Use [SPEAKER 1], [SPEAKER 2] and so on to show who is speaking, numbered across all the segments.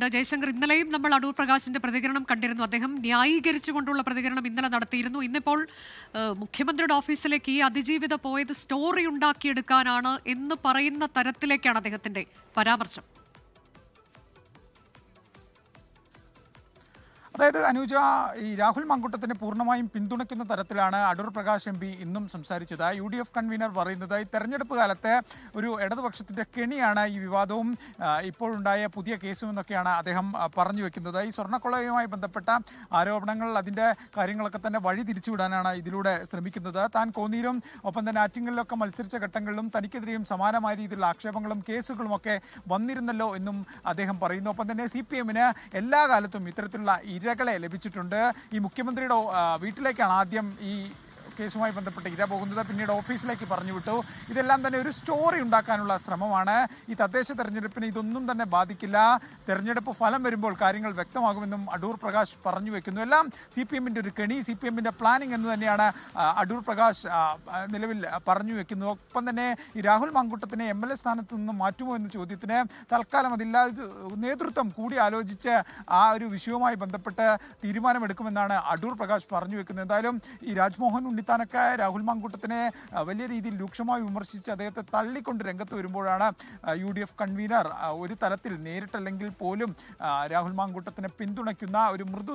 [SPEAKER 1] ചേരുന്നുണ്ട്. ജയശങ്കർ, ഇന്നലെയും നമ്മൾ അടൂർ പ്രകാശിന്റെ പ്രതികരണം കണ്ടിരുന്നു. അദ്ദേഹം ന്യായീകരിച്ചുകൊണ്ടുള്ള പ്രതികരണം ഇന്നലെ നടത്തിയിരുന്നു. ഇന്നിപ്പോൾ മുഖ്യമന്ത്രിയുടെ ഓഫീസിലേക്ക് ഈ അതിജീവിത പോയത് സ്റ്റോറി ഉണ്ടാക്കിയെടുക്കാനാണ് എന്ന് പറയുന്ന തരത്തിലേക്കാണ് അദ്ദേഹത്തിന്റെ പരാമർശം.
[SPEAKER 2] അതായത് അനുജ, ഈ രാഹുൽ മാങ്കൂട്ടത്തിനെ പൂർണ്ണമായും പിന്തുണയ്ക്കുന്ന തരത്തിലാണ് അടൂർ പ്രകാശ് എം പി ഇന്നും സംസാരിച്ചത്. UDF കൺവീനർ പറയുന്നത് ഈ തെരഞ്ഞെടുപ്പ് കാലത്തെ ഒരു ഇടതുപക്ഷത്തിൻ്റെ കെണിയാണ് ഈ വിവാദവും ഇപ്പോഴുണ്ടായ പുതിയ കേസും എന്നൊക്കെയാണ് അദ്ദേഹം പറഞ്ഞു വെക്കുന്നത്. ഈ സ്വർണ്ണക്കൊള്ളയുമായി ബന്ധപ്പെട്ട ആരോപണങ്ങൾ, അതിൻ്റെ കാര്യങ്ങളൊക്കെ തന്നെ വഴി തിരിച്ചുവിടാനാണ് ഇതിലൂടെ ശ്രമിക്കുന്നത്. താൻ കോന്നിയിലും ഒപ്പം തന്നെ ആറ്റിങ്ങലിലൊക്കെ മത്സരിച്ച ഘട്ടങ്ങളിലും തനിക്കെതിരെയും സമാനമായ രീതിയിലുള്ള ആക്ഷേപങ്ങളും കേസുകളുമൊക്കെ വന്നിരുന്നല്ലോ എന്നും അദ്ദേഹം പറയുന്നു. ഒപ്പം തന്നെ CPM-ന് എല്ലാ കാലത്തും ഇത്തരത്തിലുള്ള ഇരകളെ ലഭിച്ചിട്ടുണ്ട്. ഈ മുഖ്യമന്ത്രിയുടെ വീട്ടിലേക്കാണ് ആദ്യം ഈ കേസുമായി ബന്ധപ്പെട്ട് ഇര പോകുന്നത്, പിന്നീട് ഓഫീസിലേക്ക് പറഞ്ഞു വിട്ടു. ഇതെല്ലാം തന്നെ ഒരു സ്റ്റോറി ഉണ്ടാക്കാനുള്ള ശ്രമമാണ്. ഈ തദ്ദേശ തെരഞ്ഞെടുപ്പിന് ഇതൊന്നും തന്നെ ബാധിക്കില്ല, തെരഞ്ഞെടുപ്പ് ഫലം വരുമ്പോൾ കാര്യങ്ങൾ വ്യക്തമാകുമെന്നും അടൂർ പ്രകാശ് പറഞ്ഞു വെക്കുന്നു. എല്ലാം CPM-ൻ്റെ ഒരു കെണി, CPM-ൻ്റെ പ്ലാനിംഗ് എന്ന് തന്നെയാണ് അടൂർ പ്രകാശ് നിലവിൽ പറഞ്ഞു വെക്കുന്നത്. ഒപ്പം തന്നെ ഈ രാഹുൽ മാങ്കൂട്ടത്തിനെ MLA സ്ഥാനത്ത് നിന്ന് മാറ്റുമോ എന്ന ചോദ്യത്തിന് തൽക്കാലം അതില്ല, നേതൃത്വം കൂടി ആലോചിച്ച് ആ ഒരു വിഷയവുമായി ബന്ധപ്പെട്ട് തീരുമാനമെടുക്കുമെന്നാണ് അടൂർ പ്രകാശ് പറഞ്ഞു വെക്കുന്നത്. എന്തായാലും ഈ രാജ്മോഹൻ ഉണ്ണിത്താനൊക്കെ രാഹുൽ മാങ്കൂട്ടത്തിനെ വലിയ രീതിയിൽ രൂക്ഷമായി വിമർശിച്ച് അദ്ദേഹത്തെ തള്ളിക്കൊണ്ട് രംഗത്ത് വരുമ്പോഴാണ് UDF കൺവീനർ ഒരു തലത്തിൽ നേരിട്ടല്ലെങ്കിൽ പോലും രാഹുൽ മാങ്കൂട്ടത്തിനെ പിന്തുണയ്ക്കുന്ന ഒരു മൃദു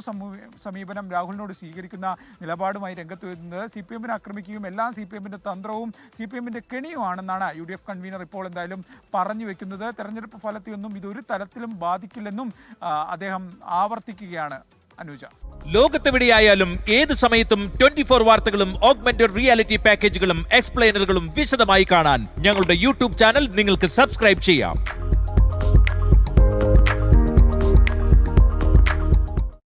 [SPEAKER 2] സമീപനം രാഹുലിനോട് സ്വീകരിക്കുന്ന നിലപാടുമായി രംഗത്ത് വരുന്നത്. CPM-നെ ആക്രമിക്കുകയും എല്ലാം CPM-ൻ്റെ തന്ത്രവും CPM-ൻ്റെ കെണിയുമാണെന്നാണ് UDF കൺവീനർ ഇപ്പോൾ എന്തായാലും പറഞ്ഞു വെക്കുന്നത്. തെരഞ്ഞെടുപ്പ് ഫലത്തെയൊന്നും ഇതൊരു തരത്തിലും ബാധിക്കില്ലെന്നും അദ്ദേഹം ആവർത്തിക്കുകയാണ്. അനുജ,
[SPEAKER 3] ലോകത്തെവിടെയായാലും ഏത് സമയത്തും 24 വാർത്തകളും ഓഗ്മെന്റഡ് റിയാലിറ്റി പാക്കേജുകളും എക്സ്പ്ലെയിനറുകളും വിശദമായി കാണാൻ ഞങ്ങളുടെ YouTube ചാനൽ നിങ്ങൾക്ക് സബ്സ്ക്രൈബ് ചെയ്യാം.